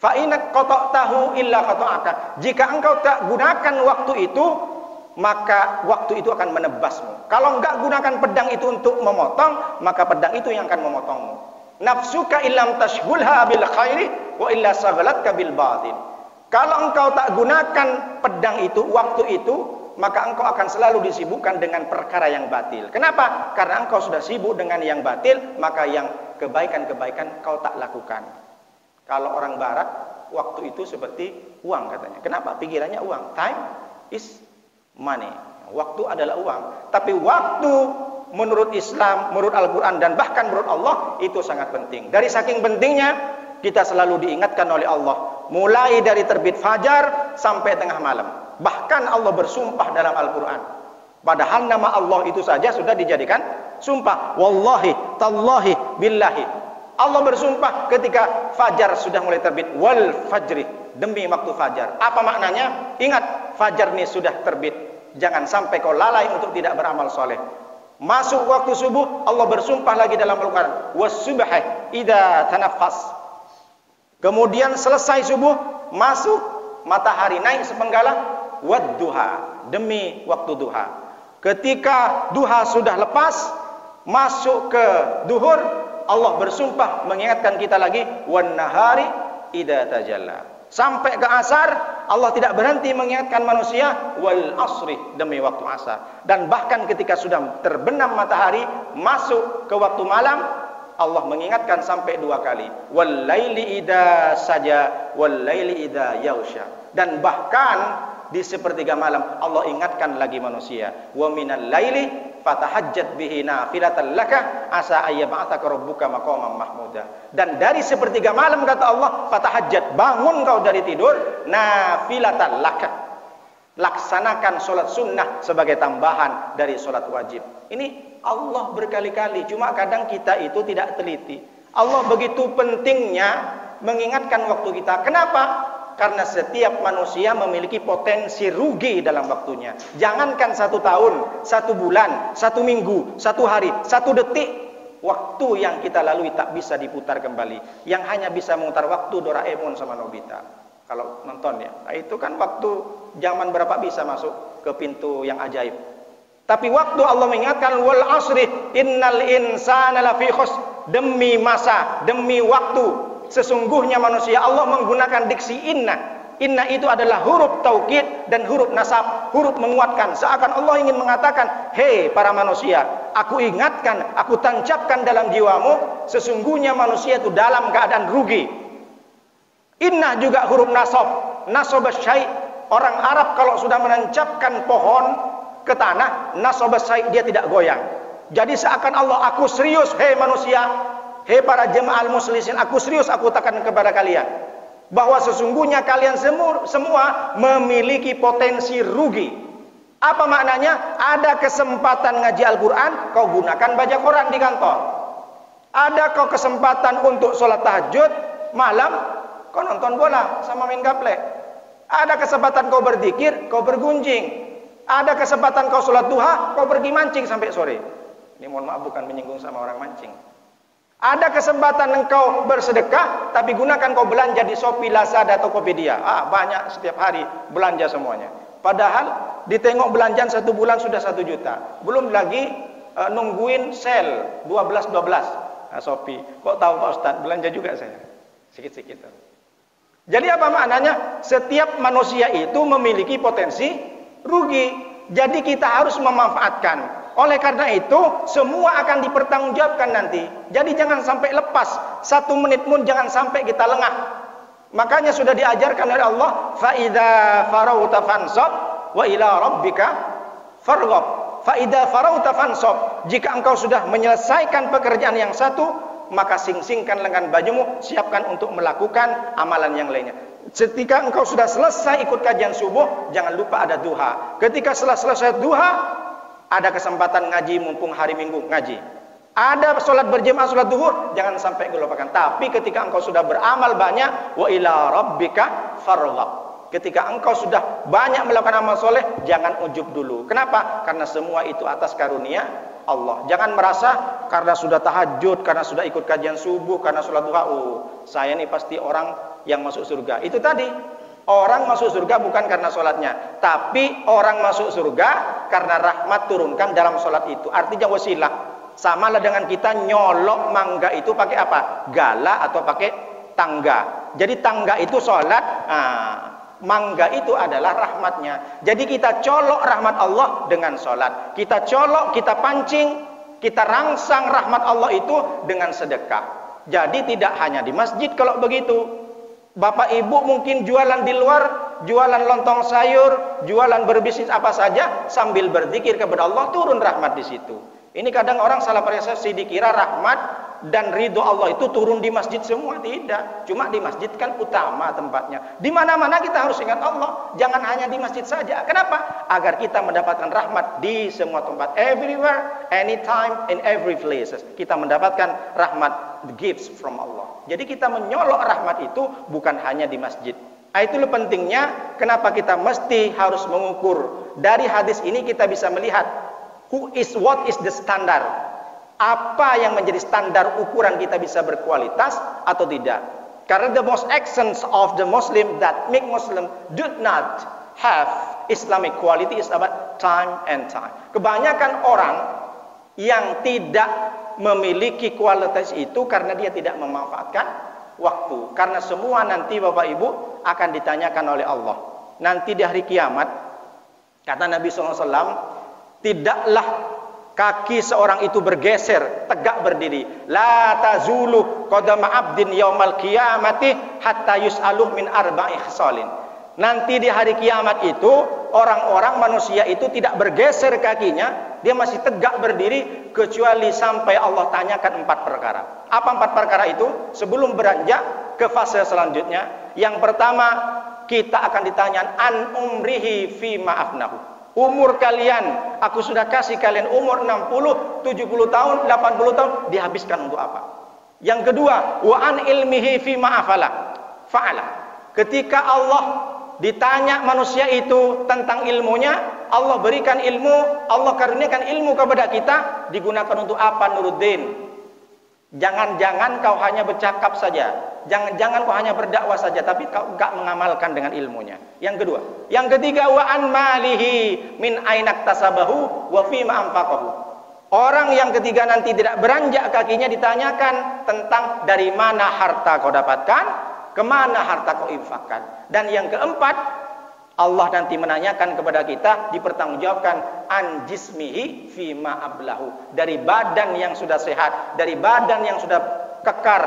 A: Fa in qata'tahu illa qata'aka. Jika engkau tak gunakan waktu itu, maka waktu itu akan menebasmu. Kalau enggak gunakan pedang itu untuk memotong, maka pedang itu yang akan memotongmu. Nafsuka illam tashghulha bil khairi wa illa saghalatka bil batil. Kalau engkau tak gunakan pedang itu, waktu itu, maka engkau akan selalu disibukkan dengan perkara yang batil. Kenapa? Karena engkau sudah sibuk dengan yang batil, maka yang kebaikan-kebaikan kau tak lakukan. Kalau orang barat, waktu itu seperti uang katanya. Kenapa? Pikirannya uang. Time is money. Waktu adalah uang. Tapi waktu menurut Islam, menurut Al-Quran, dan bahkan menurut Allah, itu sangat penting. Dari saking pentingnya, kita selalu diingatkan oleh Allah. Mulai dari terbit fajar sampai tengah malam. Bahkan Allah bersumpah dalam Al-Quran. Padahal nama Allah itu saja sudah dijadikan Sumpah, wallahi, tallahi, billahi. Allah bersumpah ketika fajar sudah mulai terbit. Wal fajri, demi waktu fajar. Apa maknanya? Ingat, fajar ini sudah terbit. Jangan sampai kau lalai untuk tidak beramal soleh. Masuk waktu subuh, Allah bersumpah lagi dalam Al-Quran. Was-subhi idza tanaffas. Kemudian selesai subuh, masuk matahari naik sepenggalah. Wad-duha, demi waktu duha. Ketika duha sudah lepas, masuk ke duhur, Allah bersumpah mengingatkan kita lagi, wan nahari idza tajalla. Sampai ke asar, Allah tidak berhenti mengingatkan manusia, wal asri, demi waktu asar. Dan bahkan ketika sudah terbenam matahari, masuk ke waktu malam, Allah mengingatkan sampai 2 kali, wal laili idza saja, wal laili idza yausha. Dan bahkan di sepertiga malam Allah ingatkan lagi manusia, wa minal laili fatahajjat bihi nafilatan laka asa ayyab'atsaka rabbuka maqaman mahmuda. Dan dari sepertiga malam kata Allah, fatahajjat, bangun kau dari tidur, nafilatan laka, laksanakan solat sunnah sebagai tambahan dari solat wajib. Ini Allah berkali-kali, cuma kadang kita itu tidak teliti. Allah begitu pentingnya mengingatkan waktu kita. Kenapa? Karena setiap manusia memiliki potensi rugi dalam waktunya. Jangankan 1 tahun, 1 bulan, 1 minggu, 1 hari, 1 detik, waktu yang kita lalui tak bisa diputar kembali. Yang hanya bisa memutar waktu Doraemon sama Nobita. Kalau nonton ya, nah, itu kan waktu zaman berapa bisa masuk ke pintu yang ajaib. Tapi waktu Allah mengingatkan, wal asri innal insana lafi khusr, demi masa, demi waktu. Sesungguhnya manusia, Allah menggunakan diksi inna. Inna itu adalah huruf taukid dan huruf nasab, huruf menguatkan. Seakan Allah ingin mengatakan, hei para manusia, aku ingatkan, aku tancapkan dalam jiwamu, sesungguhnya manusia itu dalam keadaan rugi. Inna juga huruf nasab, nasab syai'. Orang Arab kalau sudah menancapkan pohon ke tanah, nasab syai', dia tidak goyang. Jadi seakan Allah, aku serius, hei manusia, hei para jemaah muslimin, aku serius, aku tekan kepada kalian bahwa sesungguhnya kalian semua memiliki potensi rugi. Apa maknanya? Ada kesempatan ngaji Al-Quran, kau gunakan baca Quran di kantor. Ada kau kesempatan untuk sholat tahajud malam, kau nonton bola sama main gaple. Ada kesempatan kau berzikir, kau bergunjing. Ada kesempatan kau sholat duha, kau pergi mancing sampai sore. Ini mohon maaf, bukan menyinggung sama orang mancing. Ada kesempatan engkau bersedekah, tapi gunakan kau belanja di Shopee, Lazada, Tokopedia. Banyak setiap hari belanja semuanya. Padahal ditengok belanjaan 1 bulan sudah 1 juta. Belum lagi nungguin sale 12-12. Shopee. Kok tahu Pak Ustadz? Belanja juga saya. Sikit-sikit. Jadi apa maknanya? Setiap manusia itu memiliki potensi rugi. Jadi kita harus memanfaatkan. Oleh karena itu, semua akan dipertanggungjawabkan nanti. Jadi jangan sampai lepas. 1 menit pun jangan sampai kita lengah. Makanya sudah diajarkan oleh Allah, fa idza farauta fansab wa ila rabbika farghab. Fa idza farauta fansab, jika engkau sudah menyelesaikan pekerjaan yang satu, maka sing-singkan lengan bajumu, siapkan untuk melakukan amalan yang lainnya. Ketika engkau sudah selesai ikut kajian subuh, jangan lupa ada duha. Ketika selesai duha, ada kesempatan ngaji, mumpung hari Minggu ngaji. Ada sholat berjamaah, sholat duhur, jangan sampai lupakan. Tapi ketika engkau sudah beramal banyak, wa ila rabbika farghab. Ketika engkau sudah banyak melakukan amal soleh, jangan ujub dulu. Kenapa? Karena semua itu atas karunia Allah. Jangan merasa karena sudah tahajud, karena sudah ikut kajian subuh, karena sholat duha, saya ini pasti orang yang masuk surga. Itu tadi. Orang masuk surga bukan karena sholatnya, tapi orang masuk surga karena rahmat turunkan dalam sholat itu. Artinya wasilah. Samalah dengan kita nyolok mangga itu pakai apa? Gala atau pakai tangga. Jadi tangga itu sholat, mangga itu adalah rahmatnya. Jadi kita colok rahmat Allah dengan sholat. Kita colok, kita pancing, kita rangsang rahmat Allah itu dengan sedekah. Jadi tidak hanya di masjid kalau begitu. Bapak ibu mungkin jualan di luar, jualan lontong sayur, jualan berbisnis apa saja, sambil berzikir kepada Allah, turun rahmat di situ. Ini kadang orang salah persepsi, dikira rahmat dan ridho Allah itu turun di masjid semua, tidak. Cuma di masjid kan utama tempatnya. Di mana-mana kita harus ingat Allah, jangan hanya di masjid saja. Kenapa? Agar kita mendapatkan rahmat di semua tempat, everywhere, anytime, in every places. Kita mendapatkan rahmat, gifts from Allah. Jadi kita menyolok rahmat itu bukan hanya di masjid. Itulah pentingnya kenapa kita mesti harus mengukur. Dari hadis ini kita bisa melihat what is the standard. Apa yang menjadi standar ukuran kita bisa berkualitas atau tidak. Karena the most essence of the Muslim that make Muslim do not have Islamic quality is about time and time. Kebanyakan orang yang tidak memiliki kualitas itu karena dia tidak memanfaatkan waktu. Karena semua nanti Bapak Ibu akan ditanyakan oleh Allah. Nanti di hari kiamat, kata Nabi SAW, tidaklah kaki seorang itu bergeser, tegak berdiri. La tazulu qadama abdin yaumal qiyamati hatta yus'aluh min arba'i khisalin. Nanti di hari kiamat itu, orang-orang manusia itu tidak bergeser kakinya, dia masih tegak berdiri kecuali sampai Allah tanyakan 4 perkara. Apa 4 perkara itu? Sebelum beranjak ke fase selanjutnya, yang pertama kita akan ditanya an umrihi fi ma'afnahu. Umur kalian, aku sudah kasih kalian umur 60, 70 tahun, 80 tahun, dihabiskan untuk apa? Yang kedua, wa an ilmihi fi ma'afala. Fa'ala. Ketika Allah ditanya manusia itu tentang ilmunya, Allah berikan ilmu, Allah karuniakan ilmu kepada kita, digunakan untuk apa Nuruddin? Jangan-jangan kau hanya bercakap saja, jangan-jangan kau hanya berdakwah saja, tapi kau enggak mengamalkan dengan ilmunya. Yang kedua, yang ketiga, wa an malihi min ainak tasabahu wa fi ma anfaqahu. Orang yang ketiga nanti tidak beranjak kakinya ditanyakan tentang dari mana harta kau dapatkan, kemana harta kau infakkan. Dan yang keempat, Allah nanti menanyakan kepada kita, dipertanggungjawabkan an jismihi fima ablahu, dari badan yang sudah sehat, dari badan yang sudah kekar,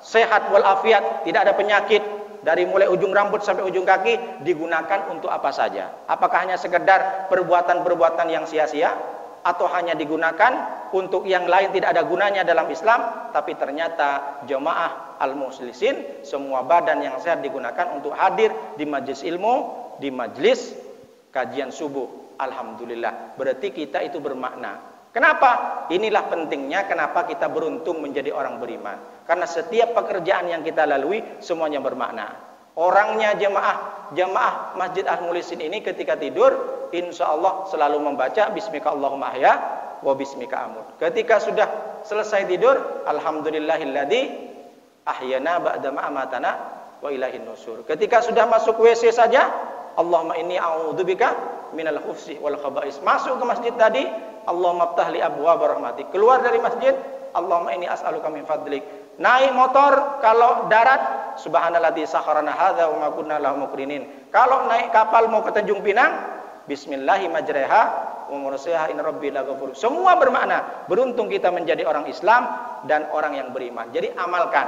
A: sehat walafiat, tidak ada penyakit, dari mulai ujung rambut sampai ujung kaki, digunakan untuk apa saja. Apakah hanya sekedar perbuatan-perbuatan yang sia-sia, atau hanya digunakan untuk yang lain tidak ada gunanya dalam Islam? Tapi ternyata jemaah al-muslisin, semua badan yang sehat digunakan untuk hadir di majelis ilmu, di majelis kajian subuh. Alhamdulillah, berarti kita itu bermakna. Kenapa? Inilah pentingnya kenapa kita beruntung menjadi orang beriman. Karena setiap pekerjaan yang kita lalui semuanya bermakna. Orangnya jemaah Masjid Al-Mulisin ini ketika tidur, insya Allah selalu membaca Bismika Allahumma ahya wa bismika amut. Ketika sudah selesai tidur, Alhamdulillahilladzi ahyana ba'dama amatana wa ilaihin nusur. Ketika sudah masuk WC saja, Allahumma inni a'udzubika minal khufsi wal khaba'is. Masuk ke masjid tadi, Allahumma ftah li abwaab rahmatik. Keluar dari masjid, Allahumma inni as'aluka min fadlik. Naik motor, kalau darat, subhanalladzi sakharana hadza wa ma kunna lahu muqrinin. Kalau naik kapal mau ke Tanjung Pinang, bismillahi majreha wa mursaha in rabbi laghafur. Semua bermakna. Beruntung kita menjadi orang Islam dan orang yang beriman. Jadi amalkan.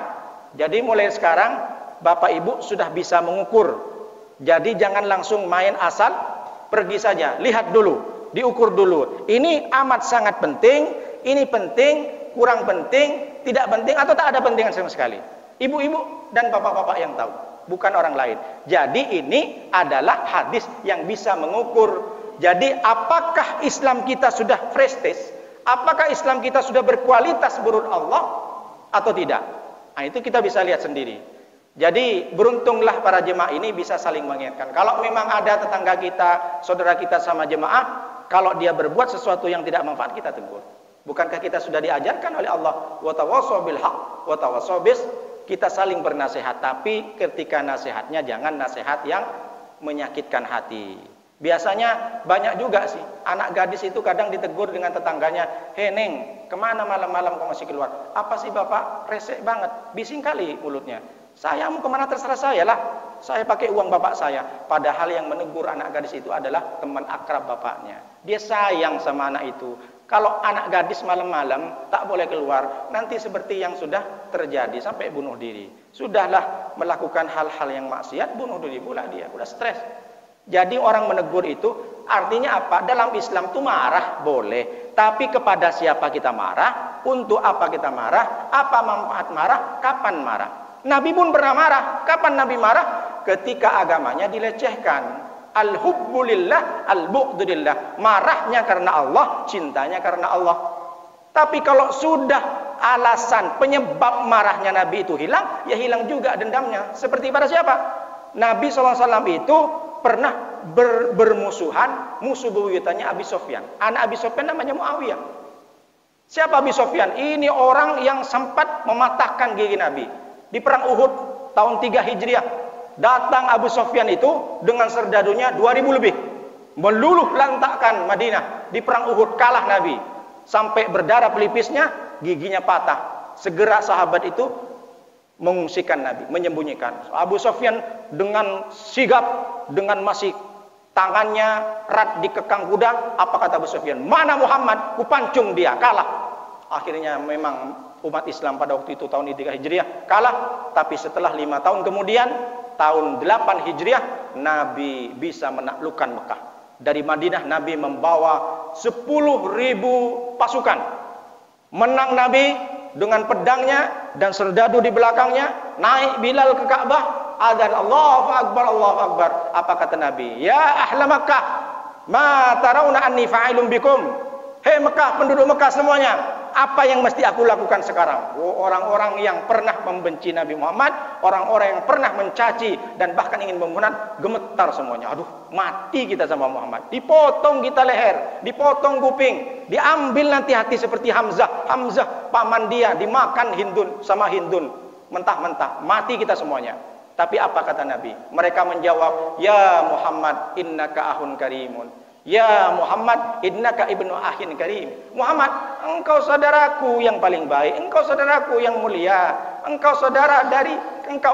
A: Jadi mulai sekarang Bapak Ibu sudah bisa mengukur. Jadi jangan langsung main asal pergi saja. Lihat dulu, diukur dulu. Ini amat sangat penting, ini penting, kurang penting, tidak penting, atau tak ada pentingan sama sekali. Ibu-ibu dan bapak-bapak yang tahu, bukan orang lain. Jadi ini adalah hadis yang bisa mengukur. Jadi apakah Islam kita sudah prestis? Apakah Islam kita sudah berkualitas menurut Allah atau tidak? Nah, itu kita bisa lihat sendiri. Jadi beruntunglah para jemaah ini bisa saling mengingatkan. Kalau memang ada tetangga kita, saudara kita sama jemaah, kalau dia berbuat sesuatu yang tidak manfaat, kita tegur. Bukankah kita sudah diajarkan oleh Allah, wa tawassaw bil haqq wa tawassaw bis, kita saling bernasihat, tapi ketika nasihatnya jangan nasihat yang menyakitkan hati. Biasanya banyak juga sih anak gadis itu kadang ditegur dengan tetangganya, "Hei Neng, kemana malam-malam kau masih keluar? Apa sih bapak resek banget, bising kali mulutnya. Saya mau kemana terserah saya lah, saya pakai uang bapak saya." Padahal yang menegur anak gadis itu adalah teman akrab bapaknya. Dia sayang sama anak itu. Kalau anak gadis malam-malam tak boleh keluar, nanti seperti yang sudah terjadi sampai bunuh diri. Sudahlah melakukan hal-hal yang maksiat, bunuh diri pula dia, udah stres. Jadi orang menegur itu artinya apa? Dalam Islam itu marah boleh, Tapi kepada siapa kita marah, untuk apa kita marah, apa manfaat marah, kapan marah. Nabi pun pernah marah. Kapan Nabi marah? Ketika agamanya dilecehkan. Al-hubbu lillah, al-bughdu lillah. Marahnya karena Allah, cintanya karena Allah. Tapi kalau sudah alasan penyebab marahnya Nabi itu hilang, ya hilang juga dendamnya. Seperti pada siapa? Nabi SAW itu pernah bermusuhan, musuh bebuyutannya Abi Sofyan. Anak Abi Sofyan namanya Muawiyah. Siapa Abi Sofyan? Ini orang yang sempat mematahkan gigi Nabi di perang Uhud tahun 3 Hijriah. Datang Abu Sofyan itu dengan serdadunya 2000 lebih, meluluh lantakkan Madinah di perang Uhud, kalah Nabi sampai berdarah pelipisnya, giginya patah. Segera sahabat itu mengungsikan Nabi, menyembunyikan. Abu Sofyan dengan sigap, dengan masih tangannya erat dikekang kuda, apa kata Abu Sofyan? Mana Muhammad? Kupancung dia, kalah. Akhirnya memang umat Islam pada waktu itu tahun 3 Hijriah kalah, tapi setelah 5 tahun kemudian tahun 8 Hijriah Nabi bisa menaklukkan Mekah. Dari Madinah Nabi membawa 10.000 pasukan. Menang Nabi dengan pedangnya dan serdadu di belakangnya. Naik Bilal ke Ka'bah, adzan Allahu Akbar, Allahu Akbar. Apa kata Nabi? Ya ahla Makkah, ma tarawna anni fa'ilun bikum. Hei Mekah, penduduk Mekah semuanya, apa yang mesti aku lakukan sekarang? Orang-orang yang pernah membenci Nabi Muhammad, orang-orang yang pernah mencaci dan bahkan ingin membunuh, gemetar semuanya. Aduh, mati kita sama Muhammad. Dipotong kita leher, dipotong kuping, diambil nanti hati seperti Hamzah. Hamzah paman dia dimakan Hindun sama Hindun, mentah-mentah, mati kita semuanya. Tapi apa kata Nabi? Mereka menjawab, ya Muhammad innaka ahun karimun. Ya Muhammad innaka ibnu akhin karim. Muhammad, engkau saudaraku yang paling baik, engkau saudaraku yang mulia, engkau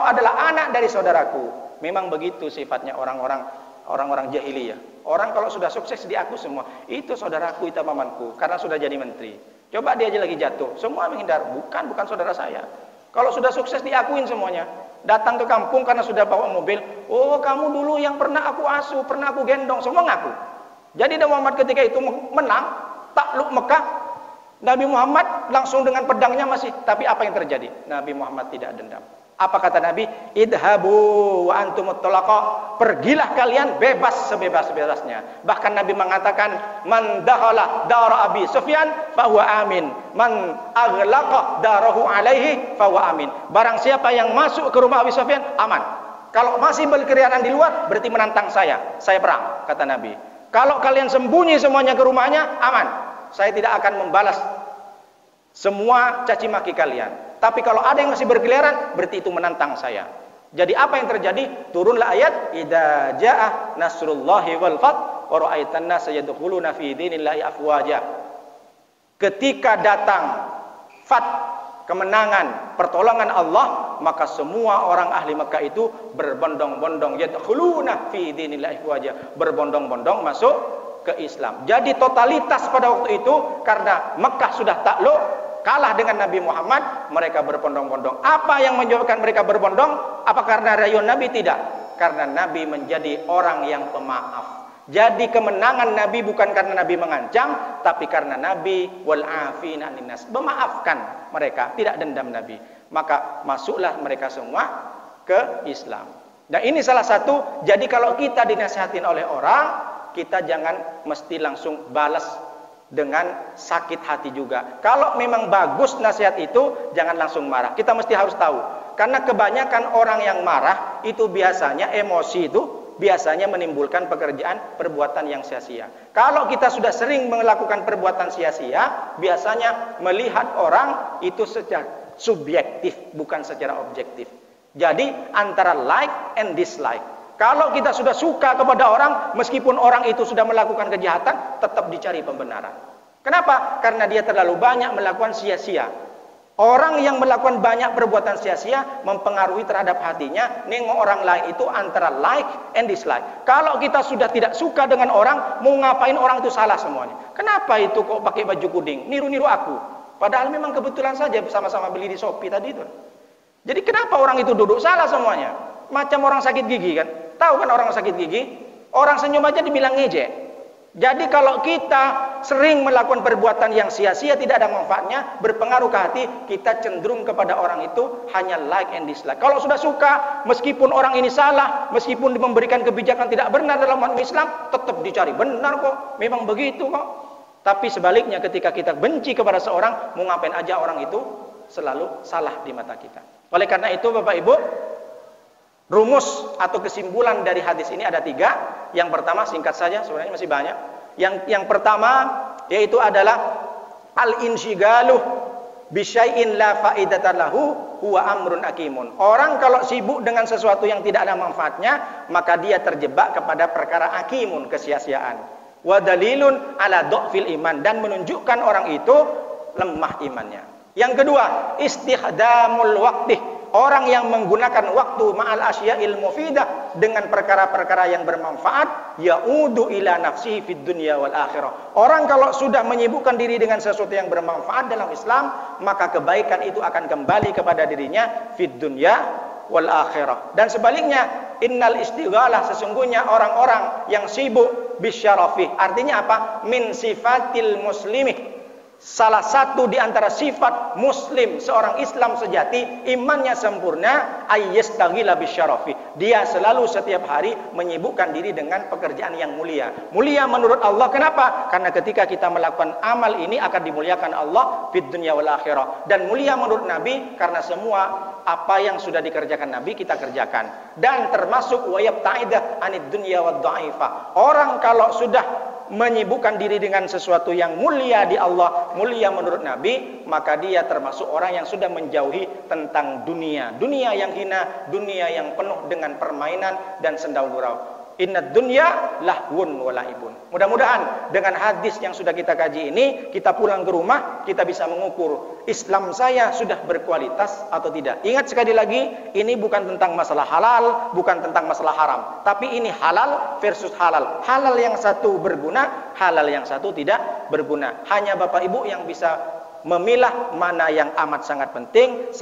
A: adalah anak dari saudaraku. Memang begitu sifatnya orang-orang jahiliyah. Orang kalau sudah sukses diaku semua, itu saudaraku, itu pamanku, karena sudah jadi menteri. Coba dia aja lagi jatuh, semua menghindar, bukan saudara saya. Kalau sudah sukses diakuin semuanya. Datang ke kampung karena sudah bawa mobil, oh kamu dulu yang pernah aku asuh, pernah aku gendong, semua ngaku. Jadi Nabi Muhammad ketika itu menang, takluk Mekah, Nabi Muhammad langsung dengan pedangnya masih. Tapi apa yang terjadi? Nabi Muhammad tidak dendam. Apa kata Nabi? Idhabu wa antumut talaqa. Pergilah kalian bebas sebebas-bebasnya. Bahkan Nabi mengatakan, man dakhala dar Abi Sufyan fahuwa amin. Man aghlaqa darahu alaihi fahuwa amin. Barang siapa yang masuk ke rumah Abi Sufyan, aman. Kalau masih berkeliaran di luar, berarti menantang saya perang, kata Nabi. Kalau kalian sembunyi semuanya ke rumahnya, aman. Saya tidak akan membalas semua caci maki kalian. Tapi kalau ada yang masih berkeliaran, berarti itu menantang saya. Jadi apa yang terjadi? Turunlah ayat, idza jaa nasrullahi wal fath wa ra'aitan nasa yadkhuluna fi dinillahi afwaja. Ketika datang kemenangan, pertolongan Allah, maka semua orang ahli Mekah itu berbondong-bondong, yadkhuluna fi dinillahi afwaja, berbondong-bondong masuk ke Islam. Jadi totalitas pada waktu itu karena Mekah sudah takluk, kalah dengan Nabi Muhammad, mereka berbondong-bondong. Apa yang menyebabkan mereka berbondong? Apa karena rayuan Nabi? Tidak. Karena Nabi menjadi orang yang pemaaf. Jadi kemenangan Nabi bukan karena Nabi mengancam, tapi karena Nabi wal afina anin nas, memaafkan mereka, tidak dendam Nabi. Maka masuklah mereka semua ke Islam. Dan ini salah satu. Jadi kalau kita dinasihatin oleh orang, kita jangan mesti langsung balas dengan sakit hati juga. Kalau memang bagus nasihat itu, jangan langsung marah. Kita mesti harus tahu. Karena kebanyakan orang yang marah itu biasanya emosi itu biasanya menimbulkan perbuatan yang sia-sia. Kalau kita sudah sering melakukan perbuatan sia-sia, biasanya melihat orang itu secara subjektif, bukan secara objektif. Jadi antara like and dislike. Kalau kita sudah suka kepada orang, meskipun orang itu sudah melakukan kejahatan, tetap dicari pembenaran. Kenapa? Karena dia terlalu banyak melakukan sia-sia. Orang yang melakukan banyak perbuatan sia-sia mempengaruhi terhadap hatinya. Nengok orang lain itu antara like and dislike. Kalau kita sudah tidak suka dengan orang, mau ngapain orang itu salah semuanya. Kenapa itu kok pakai baju kuning? Niru-niru aku. Padahal memang kebetulan saja sama-sama beli di Shopee tadi itu. Jadi kenapa orang itu duduk salah semuanya? Macam orang sakit gigi kan? Tahu kan orang sakit gigi? Orang senyum aja dibilang ngejek. Jadi kalau kita sering melakukan perbuatan yang sia-sia, tidak ada manfaatnya, berpengaruh ke hati, kita cenderung kepada orang itu hanya like and dislike. Kalau sudah suka, meskipun orang ini salah, meskipun memberikan kebijakan tidak benar dalam Islam, tetap dicari. Benar kok, memang begitu kok. Tapi sebaliknya ketika kita benci kepada seorang, mau ngapain aja orang itu selalu salah di mata kita. Oleh karena itu Bapak Ibu, rumus atau kesimpulan dari hadis ini ada 3. Yang pertama, singkat saja, sebenarnya masih banyak. Yang pertama yaitu adalah al-insyigalu bisyai'in la faidatan lahu huwa amrun akimun. Orang kalau sibuk dengan sesuatu yang tidak ada manfaatnya, maka dia terjebak kepada perkara akimun, kesia-siaan. Wa dalilun ala dhafil iman, dan menunjukkan orang itu lemah imannya. Yang kedua, istikhdamul waqti. Orang yang menggunakan waktu ma'al asya'il mufidah dengan perkara-perkara yang bermanfaat, ya'udu ila nafsihi fid dunya wal akhirah. Orang kalau sudah menyibukkan diri dengan sesuatu yang bermanfaat dalam Islam, maka kebaikan itu akan kembali kepada dirinya fid dunya wal akhirah. Dan sebaliknya, innal istighalah, sesungguhnya orang-orang yang sibuk bisyarafi, artinya apa? Min sifatil muslimi. Salah satu di antara sifat muslim, seorang Islam sejati, imannya sempurna, ayyastaghila bisyarafi. Dia selalu setiap hari menyibukkan diri dengan pekerjaan yang mulia. Mulia menurut Allah, kenapa? Karena ketika kita melakukan amal ini akan dimuliakan Allah fid dunya wal akhirah. Dan mulia menurut Nabi karena semua apa yang sudah dikerjakan Nabi kita kerjakan. Dan termasuk wayabta'idah anid dunya wad dha'ifa. Orang kalau sudah menyibukkan diri dengan sesuatu yang mulia di Allah, mulia menurut Nabi, maka dia termasuk orang yang sudah menjauhi tentang dunia. Dunia yang hina, dunia yang penuh dengan permainan dan sendau gurau. Innad dunya lahwun wa laibun. Mudah-mudahan dengan hadis yang sudah kita kaji ini, kita pulang ke rumah, kita bisa mengukur Islam saya sudah berkualitas atau tidak. Ingat sekali lagi, ini bukan tentang masalah halal, bukan tentang masalah haram, tapi ini halal versus halal. Halal yang satu berguna, halal yang satu tidak berguna. Hanya Bapak Ibu yang bisa memilah mana yang amat sangat penting,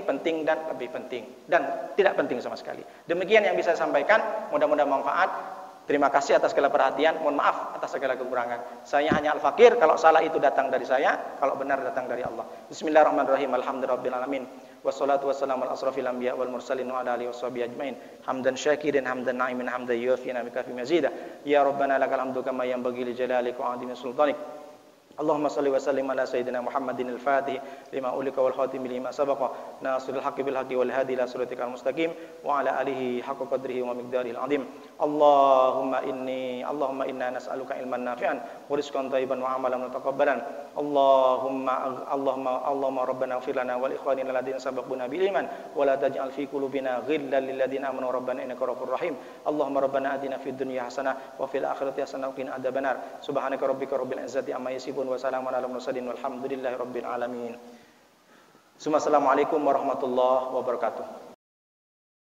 A: penting, dan lebih penting, dan tidak penting sama sekali. Demikian yang bisa saya sampaikan, mudah-mudahan manfaat. Terima kasih atas segala perhatian, mohon maaf atas segala kekurangan. Saya hanya al-fakir, kalau salah itu datang dari saya, kalau benar datang dari Allah. Bismillahirrahmanirrahim. Alhamdulillahirabbil alamin. Wassalatu wassalamu ala asrofil anbiya wal mursalin wa ala alihi washabihi ajmain. Hamdan syakirin, hamdan na'imin, hamdan yuwaffi ni'amaka fi mazida. Ya Rabbana lakal hamdu kama yanbaghi li jalalika wa 'azimi sultanik. Allahumma salli wa sallim ala sayyidina Muhammadin al-Fatih lima ulika wal khatimi lima sabaqa nasirul haqqi bil haqqi wal hadi ila siratikal mustaqim wa ala alihi haqqa qadrihi wa miqdarihil azim. Allahumma inna nas'aluka ilman nafi'an wa rizqan thayyiban wa amalan mutaqabbalan. Allahumma rabbana ighfir lana wal ikhwanina alladziina sabaquna bil iman wa la taj'al fi qulubina ghillan lil ladzina amanu rabbana innaka ra'ufur rahim. Allahumma rabbana atina fid dunya hasanah wa fil akhirati hasanah wa qina adzabannar. Subhanaka rabbika rabbil izzati amma yasifun wa salamun ala mursalin walhamdulillahi rabbil alamin. Assalamualaikum warahmatullahi wabarakatuh.